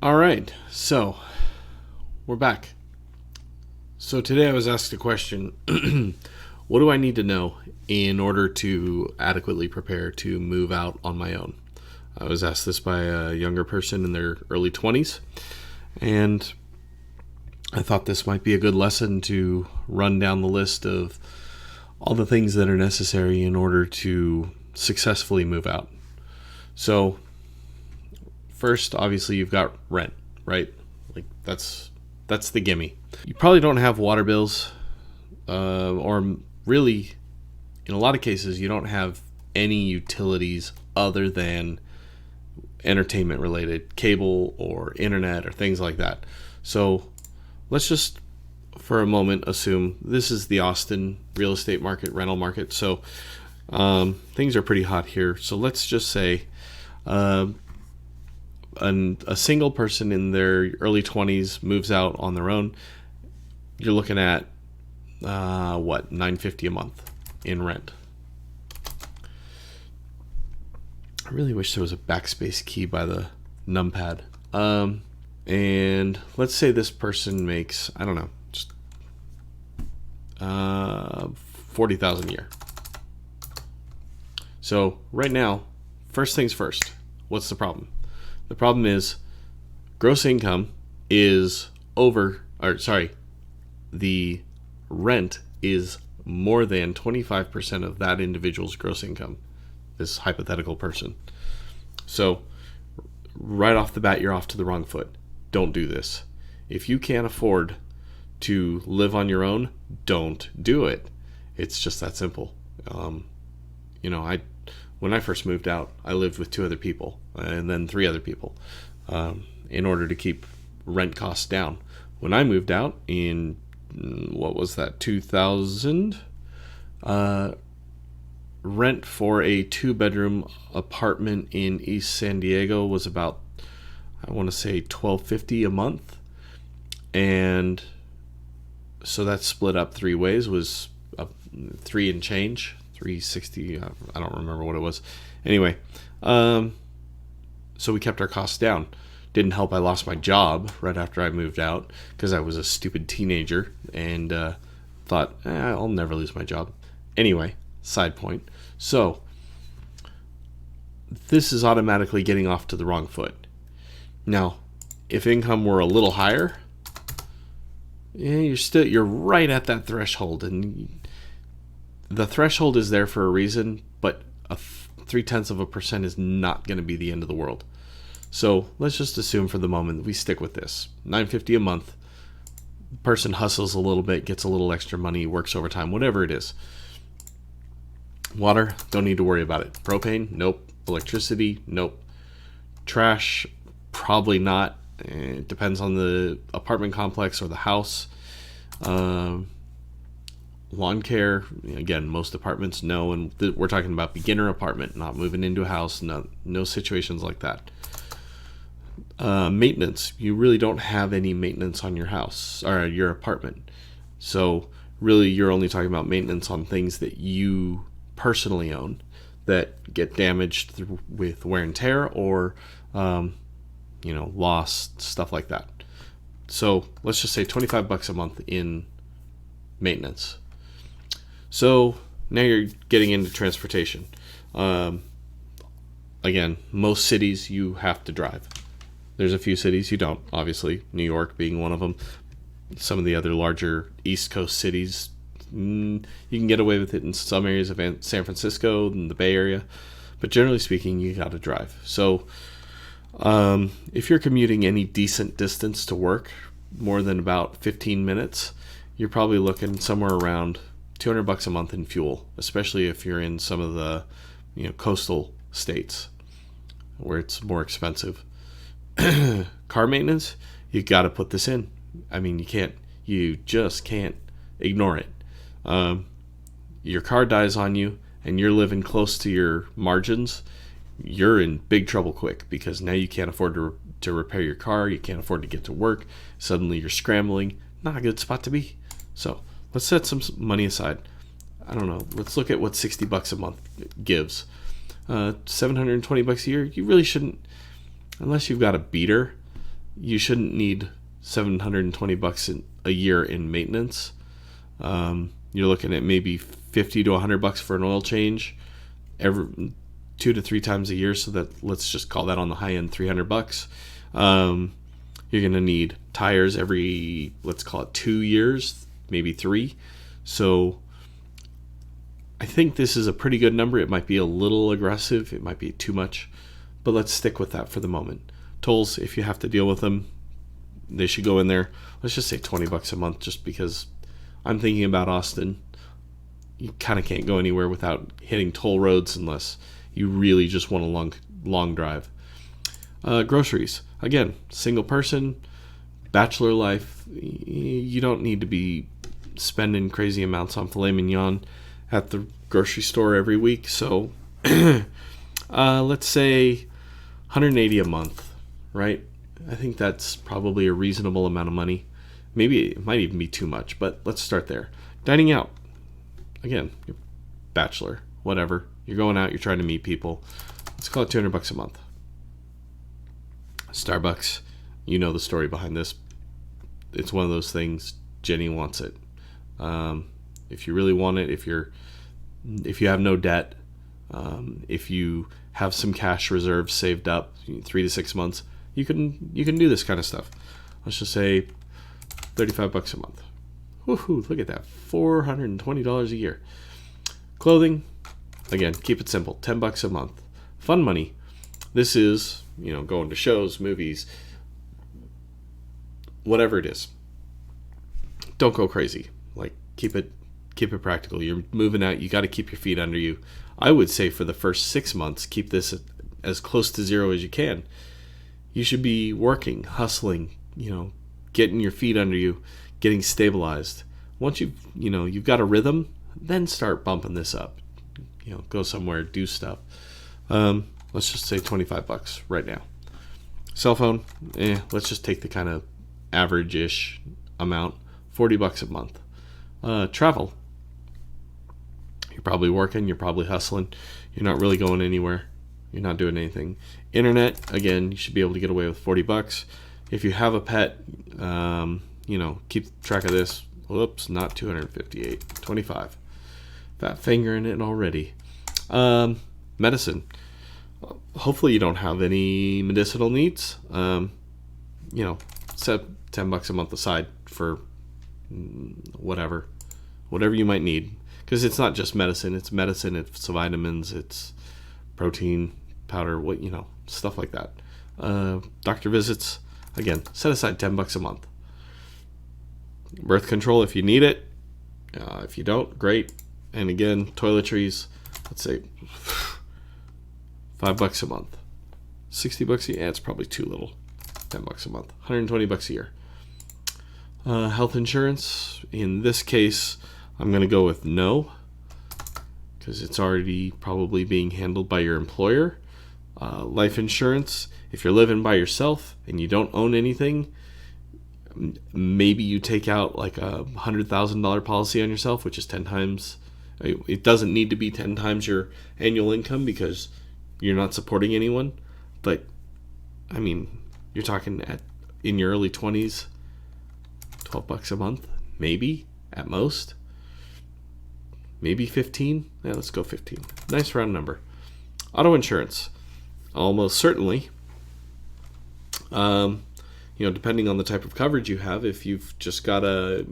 All right, so we're back. So today I was asked a question. What do I need to know in order to adequately prepare to move out on my own? I was asked this by a younger person in their early 20s, and I thought this might be a good lesson to run down the list of all the things that are necessary in order to successfully move out. So, first, obviously, you've got rent, right? Like that's the gimme. You probably don't have water bills, or really, in a lot of cases, you don't have any utilities other than entertainment related, cable or internet or things like that. So let's just for a moment assume this is the Austin real estate market, rental market. So things are pretty hot here. So let's just say uh, a single person in their early 20s moves out on their own. You're looking at $950 a month in rent. I really wish there was a backspace key by the numpad. And let's say this person makes, I don't know, just 40,000 a year. So right now, first things first. What's the problem? The problem is gross income is the rent is more than 25% of that individual's gross income. This hypothetical person. So right off the bat, you're off to the wrong foot. Don't do this. If you can't afford to live on your own, don't do it. It's just that simple. I when I first moved out, I lived with two other people and then three other people in order to keep rent costs down. When I moved out in what was that 2000, rent for a 2-bedroom apartment in East San Diego was about, I want to say, $1,250 a month, and so that split up three ways, was three and change, 360. I don't remember what it was. Anyway, so we kept our costs down. Didn't help. I lost my job right after I moved out because I was a stupid teenager and thought I'll never lose my job. Anyway, side point. So this is automatically getting off to the wrong foot. Now, if income were a little higher, you're right at that threshold, and the threshold is there for a reason. But 0.3% is not going to be the end of the world. So let's just assume for the moment that we stick with this $950 a month. The person hustles a little bit, gets a little extra money, works overtime, whatever it is. Water, don't need to worry about it. Propane, nope. Electricity, nope. Trash, probably not. It depends on the apartment complex or the house. Lawn care, again, most apartments, no. And we're talking about beginner apartment, not moving into a house. No situations like that. Maintenance, you really don't have any maintenance on your house or your apartment. So really, you're only talking about maintenance on things that you personally own that get damaged with wear and tear or lost, stuff like that. So let's just say $25 a month in maintenance. So now you're getting into transportation. Again, most cities you have to drive. There's a few cities you don't, obviously, New York being one of them. Some of the other larger East Coast cities, you can get away with it in some areas of San Francisco and the Bay Area, but generally speaking, you got to drive. So if you're commuting any decent distance to work, more than about 15 minutes, you're probably looking somewhere around $200 a month in fuel, especially if you're in some of the coastal states where it's more expensive. Car maintenance, you got to put this in. I mean, you just can't ignore it. Your car dies on you and you're living close to your margins, you're in big trouble quick, because now you can't afford to repair your car, you can't afford to get to work, suddenly you're scrambling. Not a good spot to be. So let's set some money aside. I don't know, let's look at what $60 a month gives. $720 a year, you really shouldn't, unless you've got a beater, you shouldn't need $720 a year in maintenance. You're looking at maybe $50 to $100 for an oil change every 2 to 3 times a year. So that, let's just call that on the high end $300. You're going to need tires every, let's call it 2 years, maybe 3. So I think this is a pretty good number. It might be a little aggressive. It might be too much, but let's stick with that for the moment. Tolls, if you have to deal with them, they should go in there. Let's just say $20 a month, just because I'm thinking about Austin. You kind of can't go anywhere without hitting toll roads unless you really just want a long drive. Groceries, again, single person, bachelor life. You don't need to be spending crazy amounts on filet mignon at the grocery store every week. So let's say $180 a month, right? I think that's probably a reasonable amount of money. Maybe it might even be too much, but let's start there. Dining out, again, you're bachelor, whatever. You're going out, you're trying to meet people. Let's call it $200 a month. Starbucks, you know the story behind this. It's one of those things. Jenny wants it. If you really want it, if you have no debt, if you have some cash reserves saved up, 3 to 6 months, you can do this kind of stuff. Let's just say $35 a month. Woohoo! Look at that, $420 a year. Clothing, again, keep it simple, $10 a month. Fun money. This is, going to shows, movies, whatever it is. Don't go crazy. Like, keep it practical. You're moving out, you got to keep your feet under you. I would say for the first 6 months, keep this as close to zero as you can. You should be working, hustling, getting your feet under you, getting stabilized. Once you've got a rhythm, then start bumping this up. Go somewhere, do stuff. Let's just say $25 right now. Cell phone, let's just take the kind of average-ish amount, $40 a month. Travel. You're probably working, you're probably hustling, you're not really going anywhere, you're not doing anything. Internet, again, you should be able to get away with $40. If you have a pet, keep track of this. Whoops, not 258, 25. Fat finger in it already. Medicine. Hopefully you don't have any medicinal needs. Set $10 a month aside for whatever you might need. Because it's not just medicine, it's vitamins, it's protein powder, stuff like that. Doctor visits, again, set aside $10 a month. Birth control if you need it. If you don't, great. And again, toiletries, let's say $5 a month. $60 a year, it's probably too little. $10 a month. $120 a year. Health insurance, in this case, I'm going to go with no, because it's already probably being handled by your employer. Life insurance, if you're living by yourself and you don't own anything, maybe you take out like a $100,000 policy on yourself, which is 10 times. It doesn't need to be 10 times your annual income because you're not supporting anyone. But, you're talking in your early 20s, $12 a month, maybe, at most. Maybe 15. Yeah, let's go 15. Nice round number. Auto insurance, almost certainly. Depending on the type of coverage you have, if you've just got a,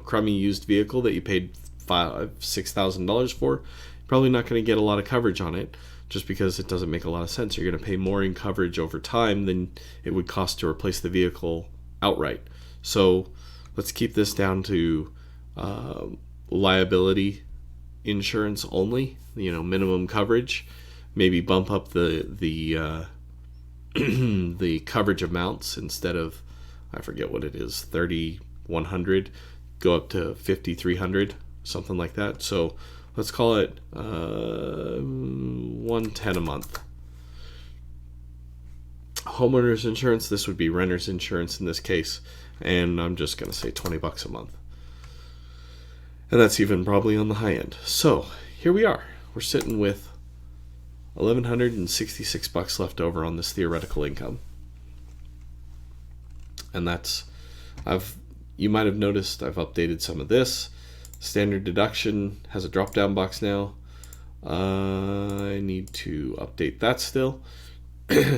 crummy used vehicle that you paid $6,000 for, you're probably not going to get a lot of coverage on it, just because it doesn't make a lot of sense. You're going to pay more in coverage over time than it would cost to replace the vehicle outright. So let's keep this down to liability insurance only, minimum coverage. Maybe bump up the the coverage amounts. Instead of, I forget what it is, 3,100, go up to 5,300, something like that. So let's call it $110 a month. Homeowners insurance, this would be renter's insurance in this case, and I'm just going to say $20 a month. And that's even probably on the high end. So here we are. We're sitting with $1,166 left over on this theoretical income. And that's, you might have noticed I've updated some of this. Standard deduction has a drop down box now. I need to update that still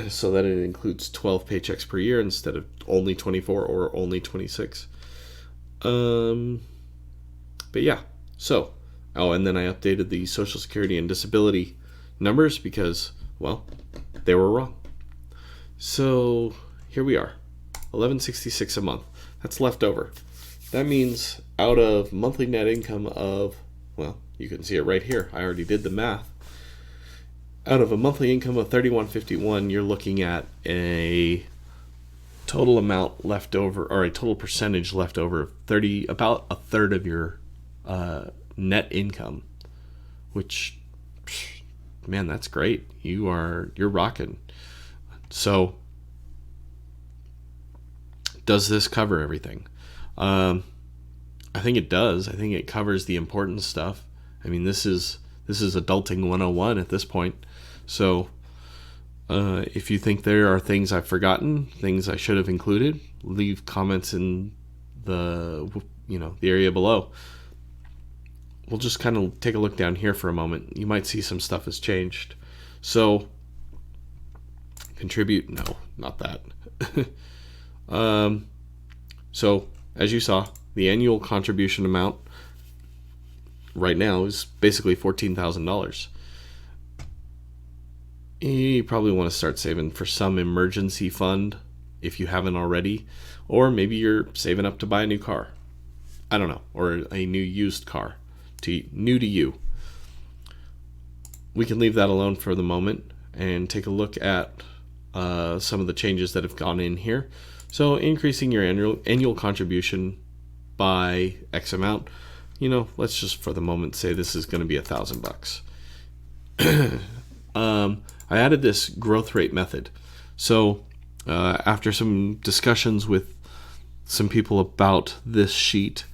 so that it includes 12 paychecks per year instead of only 24 or only 26. But yeah, so, and then I updated the Social Security and disability numbers because, well, they were wrong. So here we are, $11.66 a month. That's left over. That means out of monthly net income of, well, you can see it right here. I already did the math. Out of a monthly income of $31.51, you're looking at a total amount left over, or a total percentage left over of about a third of your net income, which, man, that's great. You're rocking. So, does this cover everything? I think it does. I think it covers the important stuff. I mean, this is adulting 101 at this point. So, if you think there are things I've forgotten, things I should have included, leave comments in the area below. We'll just kind of take a look down here for a moment. You might see some stuff has changed. So, contribute? No, not that. So, as you saw, the annual contribution amount right now is basically $14,000. You probably want to start saving for some emergency fund if you haven't already, or maybe you're saving up to buy a new car. I don't know, or a new used car, new to you. We can leave that alone for the moment and take a look at some of the changes that have gone in here. So increasing your annual contribution by X amount, let's just for the moment say this is going to be $1,000. I added this growth rate method. So after some discussions with some people about this sheet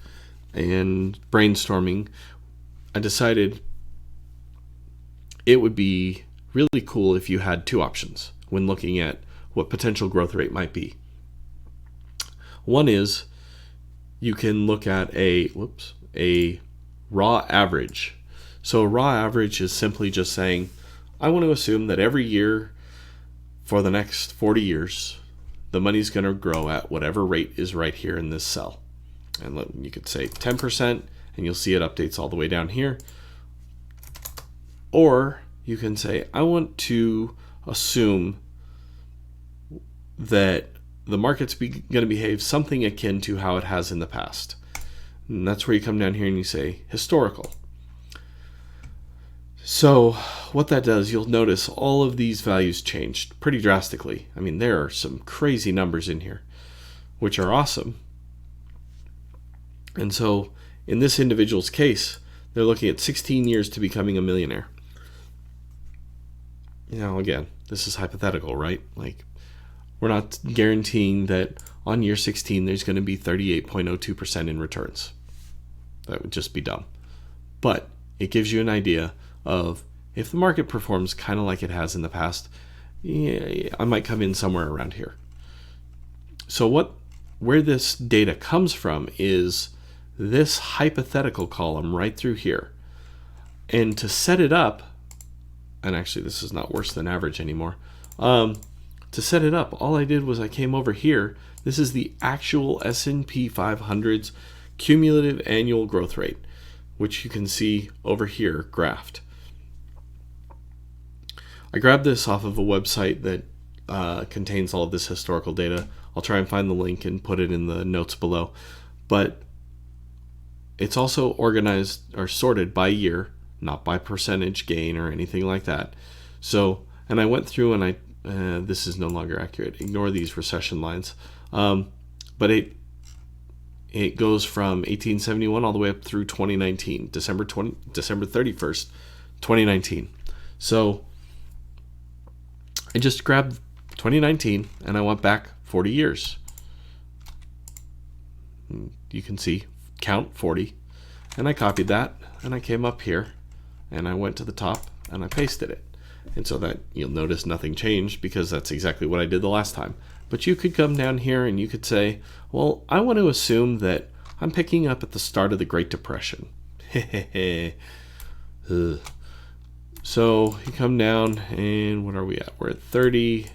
and brainstorming, I decided it would be really cool if you had two options when looking at what potential growth rate might be. One is you can look at a raw average. So a raw average is simply just saying, I want to assume that every year for the next 40 years, the money's going to grow at whatever rate is right here in this cell. And you could say 10%, and you'll see it updates all the way down here. Or you can say, I want to assume that the market's going to behave something akin to how it has in the past. And that's where you come down here and you say historical. So what that does, you'll notice all of these values changed pretty drastically. I mean, there are some crazy numbers in here, which are awesome. And so in this individual's case, they're looking at 16 years to becoming a millionaire. Again, this is hypothetical, right? Like, we're not guaranteeing that on year 16 there's going to be 38.02% in returns. That would just be dumb. But it gives you an idea of if the market performs kind of like it has in the past, I might come in somewhere around here. So where this data comes from is this hypothetical column right through here. And to set it up, and actually this is not worse than average anymore, to set it up, all I did was I came over here. This is the actual S&P 500's cumulative annual growth rate, which you can see over here graphed. I grabbed this off of a website that contains all of this historical data. I'll try and find the link and put it in the notes below. But it's also organized or sorted by year, not by percentage gain or anything like that. So, and I went through and this is no longer accurate. Ignore these recession lines. But it goes from 1871 all the way up through 2019, December 31st, 2019. So I just grabbed 2019 and I went back 40 years. You can see count 40, and I copied that and I came up here and I went to the top and I pasted it. And so that you'll notice nothing changed because that's exactly what I did the last time. But you could come down here and you could say, well, I want to assume that I'm picking up at the start of the Great Depression. So you come down and what are we at? We're at 30,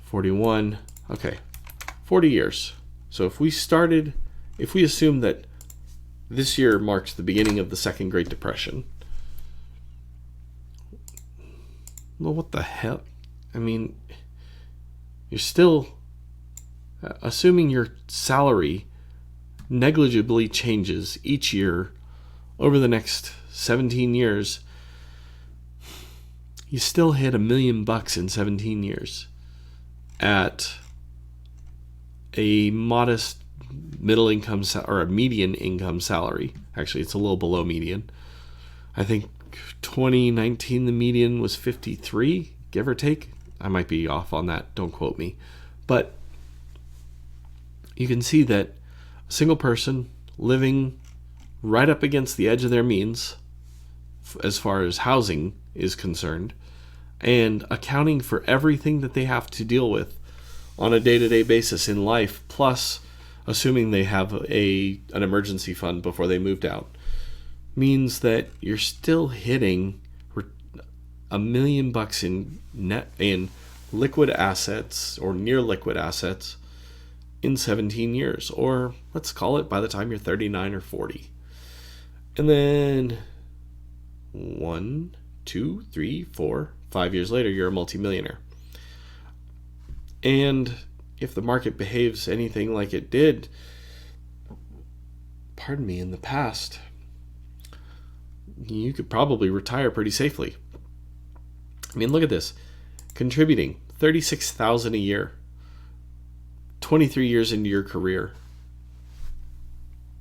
41, okay, 40 years. So if we assume that this year marks the beginning of the Second Great Depression, well, what the hell? I mean, you're still assuming your salary negligibly changes each year over the next 17 years. You still hit $1 million in 17 years at a modest middle income or a median income salary. Actually, it's a little below median. I think 2019 the median was 53, give or take. I might be off on that, don't quote me. But you can see that a single person living right up against the edge of their means as far as housing is concerned, and accounting for everything that they have to deal with on a day-to-day basis in life, plus assuming they have an emergency fund before they moved out, means that you're still hitting $1 million in liquid assets or near liquid assets in 17 years, or let's call it by the time you're 39 or 40. And then 1, 2, 3, 4, 5 years later, you're a multimillionaire. And if the market behaves anything like it did, in the past, you could probably retire pretty safely. I mean, look at this. Contributing $36,000 a year, 23 years into your career.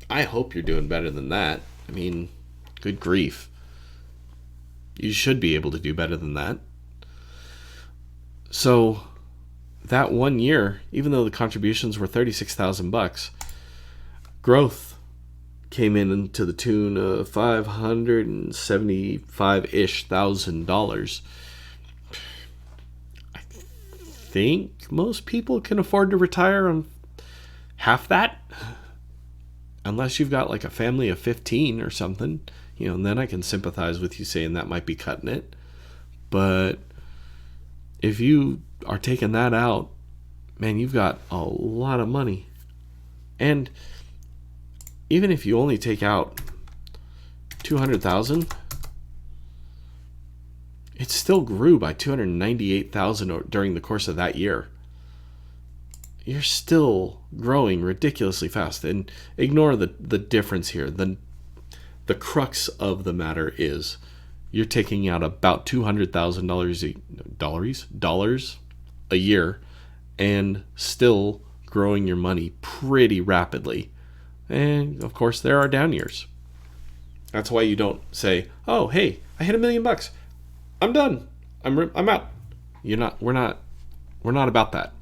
I hope you're doing better than that. I mean, good grief. You should be able to do better than that. So that 1 year, even though the contributions were $36,000, growth came in to the tune of $575-ish thousand. I think most people can afford to retire on half that, unless you've got like a family of 15 or something, and then I can sympathize with you saying that might be cutting it. But if you are taking that out, man, you've got a lot of money. And even if you only take out $200,000, it still grew by $298,000 during the course of that year. You're still growing ridiculously fast. And ignore the difference here. The crux of the matter is you're taking out about $200,000 a year and still growing your money pretty rapidly. And of course, there are down years. That's why you don't say, "Oh, hey, I hit $1 million. I'm done. I'm out." We're not about that.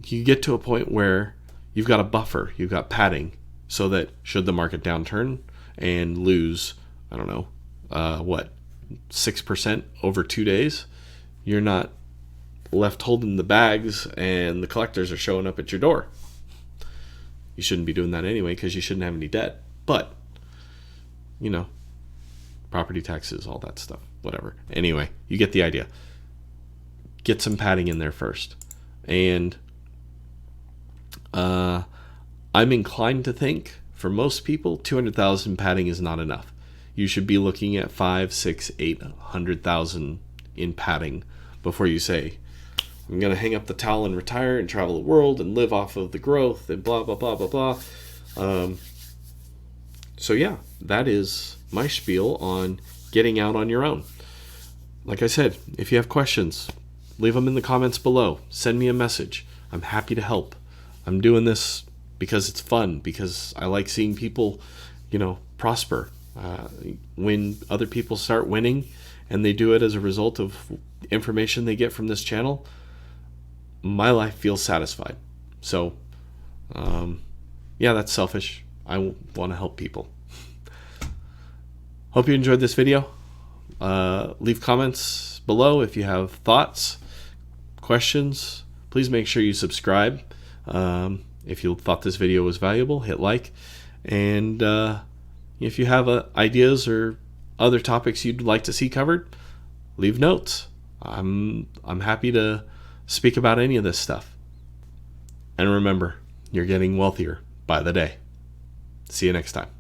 You get to a point where you've got a buffer, you've got padding, so that should the market downturn and lose, 6% over 2 days, you're not left holding the bags and the collectors are showing up at your door. You shouldn't be doing that anyway because you shouldn't have any debt. But, property taxes, all that stuff, whatever. Anyway, you get the idea. Get some padding in there first. And I'm inclined to think, for most people, 200,000 padding is not enough. You should be looking at 5, 6, 800,000 in padding before you say, I'm going to hang up the towel and retire and travel the world and live off of the growth and blah, blah, blah, blah, blah. So yeah, that is my spiel on getting out on your own. Like I said, if you have questions, leave them in the comments below. Send me a message. I'm happy to help. I'm doing this because it's fun, because I like seeing people, prosper. When other people start winning and they do it as a result of information they get from this channel, my life feels satisfied. So, that's selfish. I want to help people. Hope you enjoyed this video. Leave comments below if you have thoughts, questions. Please make sure you subscribe. If you thought this video was valuable, hit like. And if you have ideas or other topics you'd like to see covered, leave notes. I'm happy to speak about any of this stuff. And remember, you're getting wealthier by the day. See you next time.